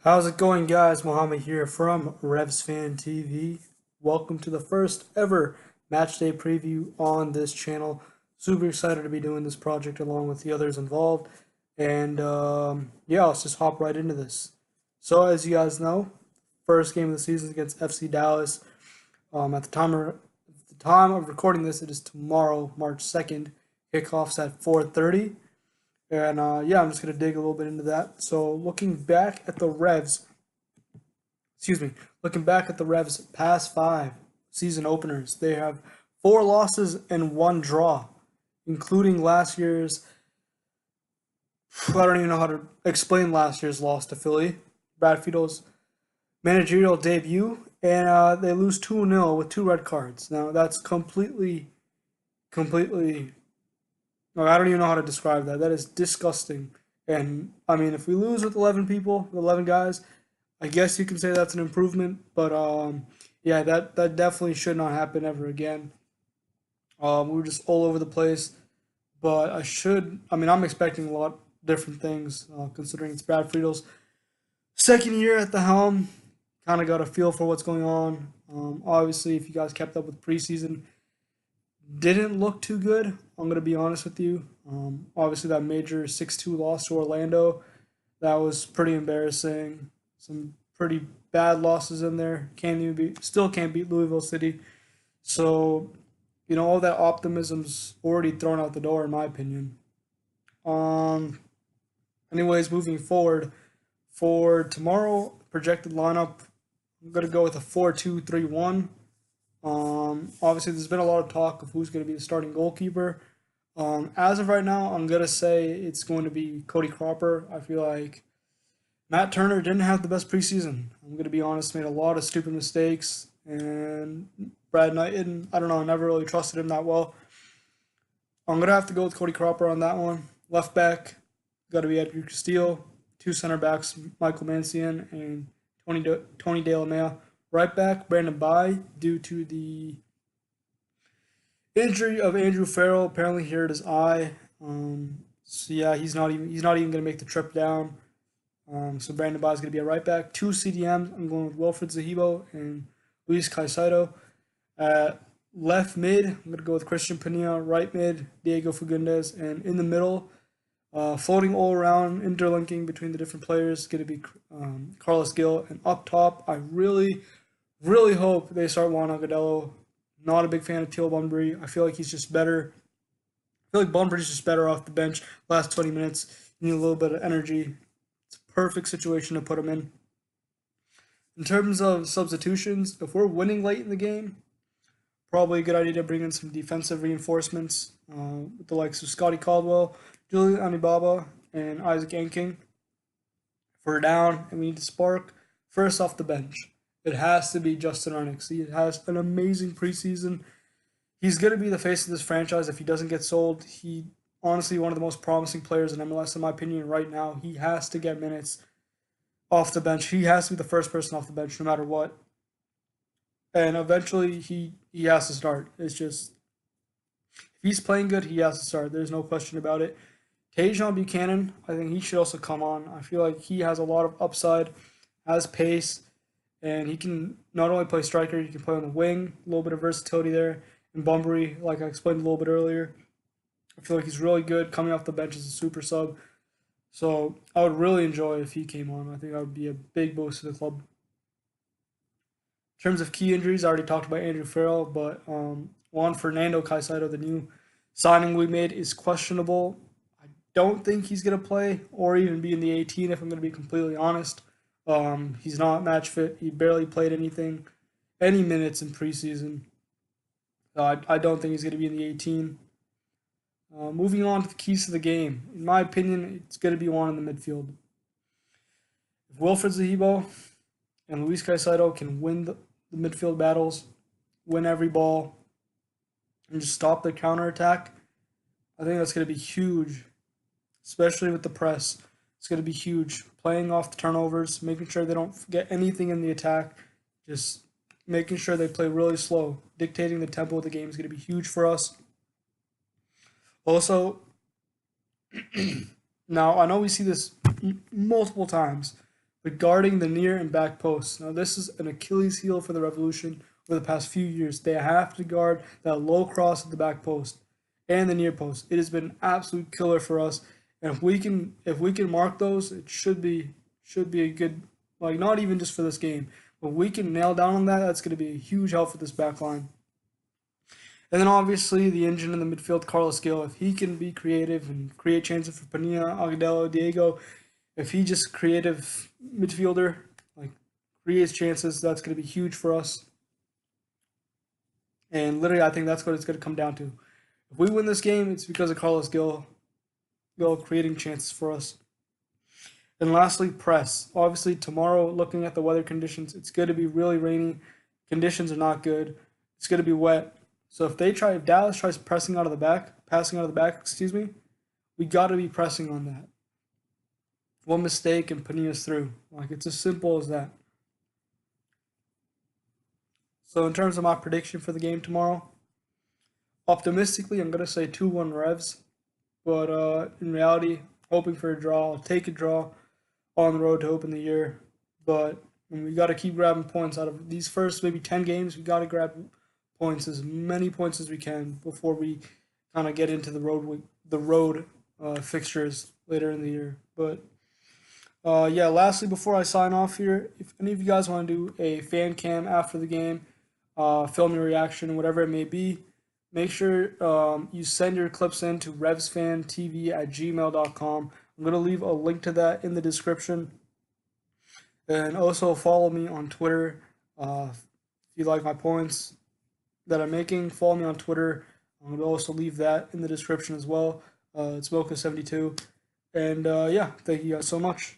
How's it going, guys? Mohammed here from RevsFanTV. Welcome to the first ever match day preview on this channel. Super excited to be doing this project along with the others involved. And yeah, let's just hop right into this. So, as you guys know, first game of the season against FC Dallas. At the time of recording this, it is tomorrow, March 2nd. Kickoff's at 4:30. And yeah, I'm just going to dig a little bit into that. So looking back at the excuse me, looking back at the Revs past five season openers, they have four losses and one draw, including last year's, I don't even know how to explain last year's loss to Philly, Brad Friedel's managerial debut, and they lose 2-0 with two red cards. Now that's completely no, I don't even know how to describe that. That is disgusting. And I mean, if we lose with 11 people, 11 guys, I guess you can say that's an improvement. But yeah, that definitely should not happen ever again. We were just all over the place. But I mean, I'm expecting a lot different things considering it's Brad Friedel's second year at the helm. Kind of got a feel for what's going on. Obviously, if you guys kept up with preseason, didn't look too good. I'm gonna be honest with you. Obviously, that major 6-2 loss to Orlando, that was pretty embarrassing. Some pretty bad losses in there. Still can't beat Louisville City. So, all that optimism's already thrown out the door, in my opinion. Um, Anyways, moving forward for tomorrow, projected lineup, I'm gonna go with a 4-2-3-1. Obviously, there's been a lot of talk of who's going to be the starting goalkeeper. As of right now, I'm going to say it's going to be Cody Cropper. I feel like Matt Turner didn't have the best preseason. I'm going to be honest, made a lot of stupid mistakes. And Brad Knighton, I don't know, I never really trusted him that well. I'm going to have to go with Cody Cropper on that one. Left back, got to be Edgar Castillo. Two center backs, Michael Mancian and Tony De La Mea. Right back, Brandon Bai, due to the injury of Andrew Farrell. Apparently, he hurt his eye. So yeah, he's not even gonna make the trip down. So Brandon Bai is gonna be a right back. Two CDMs. I'm going with Wilfred Zahibo and Luis Caicedo. At left mid, I'm gonna go with Christian Pena. Right mid, Diego Fagundes, and in the middle, floating all around, interlinking between the different players, going to be Carlos Gil. And up top, I really hope they start Juan Agudelo. Not a big fan of Teal Bunbury. I feel like he's just better. I feel like Bunbury's just better off the bench. Last 20 minutes, you need a little bit of energy. It's a perfect situation to put him in. In terms of substitutions, if we're winning late in the game, probably a good idea to bring in some defensive reinforcements with the likes of Scotty Caldwell, Julian Anibaba, and Isaac Anking. If we're down and we need to spark, first off the bench, it has to be Justin Arnix. He has an amazing preseason. He's going to be the face of this franchise if he doesn't get sold. He honestly one of the most promising players in MLS in my opinion right now. He has to get minutes off the bench. He has to be the first person off the bench no matter what. And eventually he has to start. It's just if he's playing good, he has to start. There's no question about it. Tajon Buchanan, I think he should also come on. I feel like he has a lot of upside, has pace, and he can not only play striker, he can play on the wing, a little bit of versatility there. And Bunbury, like I explained a little bit earlier, I feel like he's really good coming off the bench as a super sub. So I would really enjoy if he came on. I think that would be a big boost to the club. In terms of key injuries, I already talked about Andrew Farrell, but Juan Fernando Caicedo, the new signing we made, is questionable. I don't think he's going to play or even be in the 18 if I'm going to be completely honest. He's not match fit. He barely played any minutes in preseason. I don't think he's going to be in the 18. Moving on to the keys to the game. In my opinion, it's going to be one in the midfield. If Wilfred Zahibo and Luis Caicedo can win the midfield battles, win every ball, and just stop the counterattack, I think that's going to be huge, especially with the press. It's going to be huge. Playing off the turnovers, making sure they don't get anything in the attack, just making sure they play really slow. Dictating the tempo of the game is going to be huge for us. Also, now I know we see this multiple times, but guarding the near and back posts. Now, this is an Achilles heel for the Revolution over the past few years. They have to guard that low cross at the back post and the near post. It has been an absolute killer for us, and if we can mark those, it should be a good, like, not even just for this game, but we can nail down on that. That's going to be a huge help for this back line. And then obviously the engine in the midfield, Carlos Gil, if he can be creative and create chances for Panilla, Agudelo, Diego, if he just creative midfielder, like, creates chances, that's going to be huge for us. And literally, I think that's what it's going to come down to. If we win this game, it's because of Carlos Gil creating chances for us. And lastly, press. Obviously, tomorrow, looking at the weather conditions, it's going to be really rainy. Conditions are not good. It's going to be wet. So if Dallas tries passing out of the back, excuse me, we got to be pressing on that. One mistake and Panilla's through. Like, it's as simple as that. So in terms of my prediction for the game tomorrow, optimistically, I'm gonna say 2-1 Revs, but in reality, hoping for a draw. I'll take a draw on the road to open the year, but we got to keep grabbing points out of these first maybe 10 games. We got to grab points, as many points as we can, before we kind of get into the road fixtures later in the year. But yeah, lastly, before I sign off here, if any of you guys want to do a fan cam after the game, film your reaction, whatever it may be, make sure you send your clips in to RevsFanTV@gmail.com. I'm going to leave a link to that in the description. And also follow me on Twitter. If you like my points that I'm making, follow me on Twitter. I'm going to also leave that in the description as well. It's Mocha72. And yeah, thank you guys so much.